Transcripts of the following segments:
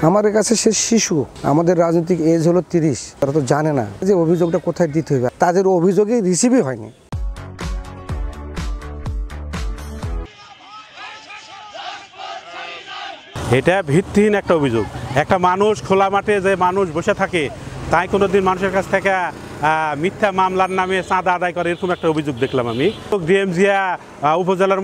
আমার কাছে সে শিশু, আমাদের রাজনৈতিক এজ হলো 30। তারা তো জানে না যে অভিযোগটা কোথায় দিতে হবে, তাদের অভিযোগই রিসিভই হয়নি। এটা ভিত্তিহীন একটা অভিযোগ। একটা মানুষ খোলা মাঠে যে মানুষ বসে থাকে, তাই কোনোদিন মানুষের কাছ থেকে মিথ্যা মামলার নামে চাঁদা আদায় করে, এরকম একটা অভিযোগ দেখলাম আমি। ডিএম জিয়া উপজেলার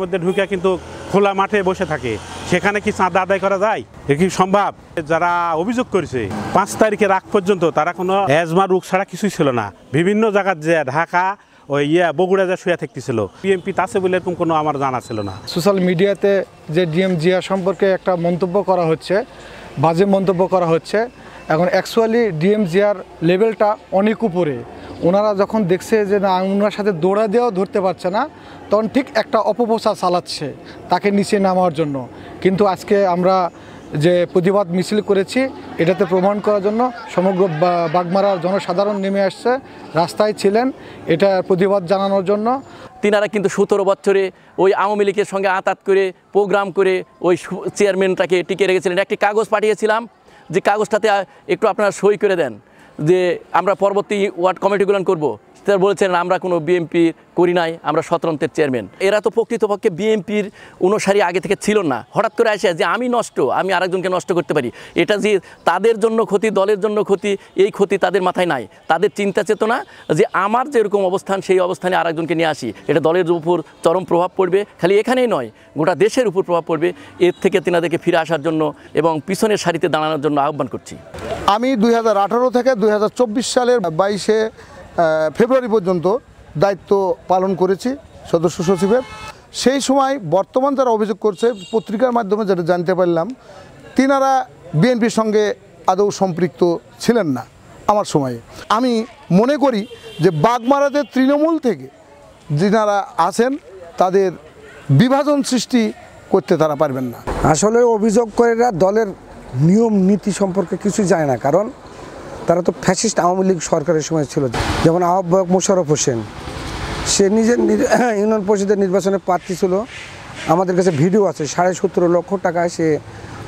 মধ্যে ঢুকে কিন্তু খোলা মাঠে বসে থাকে, সেখানে কি চাঁদা আদায় করা যায়? এ কি সম্ভব? যারা অভিযোগ করেছে 5 তারিখের আগ পর্যন্ত তারা কোনো অ্যাজমা রোগ ছাড়া কিছুই ছিল না। বিভিন্ন জায়গার যে ঢাকা ওই বগুড়া যা শুয়ে থাকতেছিল, বিএমপি আছে বলে এরকম কোনো আমার জানা ছিল না। সোশ্যাল মিডিয়াতে যে ডিএম জিয়া সম্পর্কে একটা মন্তব্য করা হচ্ছে, বাজে মন্তব্য করা হচ্ছে। এখন অ্যাকচুয়ালি ডিএম জিয়ার লেভেলটা অনেক উপরে। ওনারা যখন দেখছে যে না, ওনার সাথে দৌড়া দেওয়াও ধরতে পারছে না, তখন ঠিক একটা অপপ্রচার চালাচ্ছে তাকে নিচে নামার জন্য। কিন্তু আজকে আমরা যে প্রতিবাদ মিছিল করেছি, এটাতে প্রমাণ করার জন্য সমগ্র বাগমারার জনসাধারণ নেমে আসছে, রাস্তায় ছিলেন এটা প্রতিবাদ জানানোর জন্য। তিনারা কিন্তু 17 বছরে ওই আওয়ামী লীগের সঙ্গে আঁতাত করে প্রোগ্রাম করে ওই চেয়ারম্যানটাকে টিকে রেখেছিলেন। একটি কাগজ পাঠিয়েছিলাম, যে কাগজটাতে একটু আপনারা সই করে দেন যে আমরা পরবর্তী ওয়ার্ড কমিটিগুলো করব। তারা বলেছেন আমরা কোনো বিএমপির করি নাই, আমরা স্বতন্ত্রের চেয়ারম্যান। এরা তো প্রকৃতপক্ষে বিএমপির অনুসারী আগে থেকে ছিল না। হঠাৎ করে আসে যে আমি আরেকজনকে নষ্ট করতে পারি, এটা যে তাদের জন্য ক্ষতি, দলের জন্য ক্ষতি, এই ক্ষতি তাদের মাথায় নাই। তাদের চিন্তা চেতনা যে আমার যেরকম অবস্থান, সেই অবস্থানে আরেকজনকে নিয়ে আসি, এটা দলের উপর চরম প্রভাব পড়বে। খালি এখানেই নয়, গোটা দেশের উপর প্রভাব পড়বে। এর থেকে তিনাদেরকে ফিরে আসার জন্য এবং পিছনের সারিতে দাঁড়ানোর জন্য আহ্বান করছি। আমি 2018 থেকে 2024 সালের 22শে ফেব্রুয়ারি পর্যন্ত দায়িত্ব পালন করেছি সদস্য সচিবের। সেই সময় বর্তমান যারা অভিযোগ করছে, পত্রিকার মাধ্যমে যেটা জানতে পারলাম, তিনারা বিএনপির সঙ্গে আদৌ সম্পৃক্ত ছিলেন না আমার সময়ে। আমি মনে করি যে বাগমারাতে তৃণমূল থেকে যিনারা আছেন তাদের বিভাজন সৃষ্টি করতে তারা পারবেন না। আসলে অভিযোগ করে দলের নিয়ম নীতি সম্পর্কে কিছু জানে না, কারণ তারা তো ফ্যাসিস্ট আওয়ামী লীগ সরকারের সময় ছিল। যেমন আহ্বায়ক মোশাররফ হোসেন, সে নিজের ইউনিয়ন পরিষদের নির্বাচনে প্রার্থী ছিল। আমাদের কাছে ভিডিও আছে, 17.5 লক্ষ টাকায় সে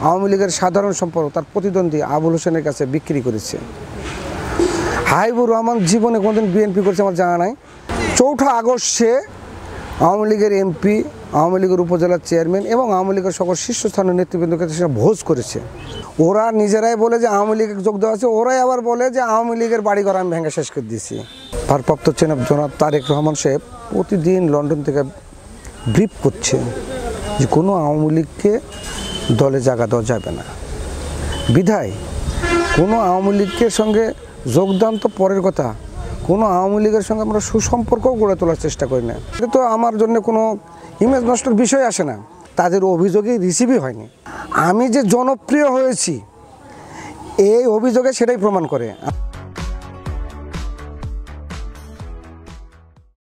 আওয়ামী লীগের সাধারণ সম্পাদক তার প্রতিদ্বন্দ্বী আবুল হোসেনের কাছে বিক্রি করেছে। হাবিবুর রহমান জীবনে কোনোদিন বিএনপি করেছে আমার জানা নাই। 4 আগস্ট সে আওয়ামী লীগের এমপি, আওয়ামী লীগের উপজেলার চেয়ারম্যান এবং আওয়ামী লীগের সকল শীর্ষস্থানীয় নেতৃবৃন্দকে সেটা ভোজ করেছে। ওরা নিজেরাই বলে যে আওয়ামী লীগে যোগ দেওয়া আছে, ওরাই আবার বলে যে আওয়ামী লীগের বাড়িঘর আমি ভেঙে শেষ করে দিয়েছি। ভারপ্রাপ্ত জনাব তারেক রহমান সাহেব প্রতিদিন লন্ডন থেকে ব্রিফ করছে যে কোনো আওয়ামী লীগকে দলে জায়গা দেওয়া যাবে না। বিধায় কোনো আওয়ামী লীগের সঙ্গে যোগদান তো পরের কথা, কোনো আওয়ামী লীগের সঙ্গে আমরা সুসম্পর্কও গড়ে তোলার চেষ্টা করি না। এটা তো আমার জন্য কোনো ইমেজ নষ্টের বিষয় আসে না, তাদের অভিযোগই রিসিভই হয়নি। আমি যে জনপ্রিয় হয়েছি এই অভিযোগে সেটাই প্রমাণ করে।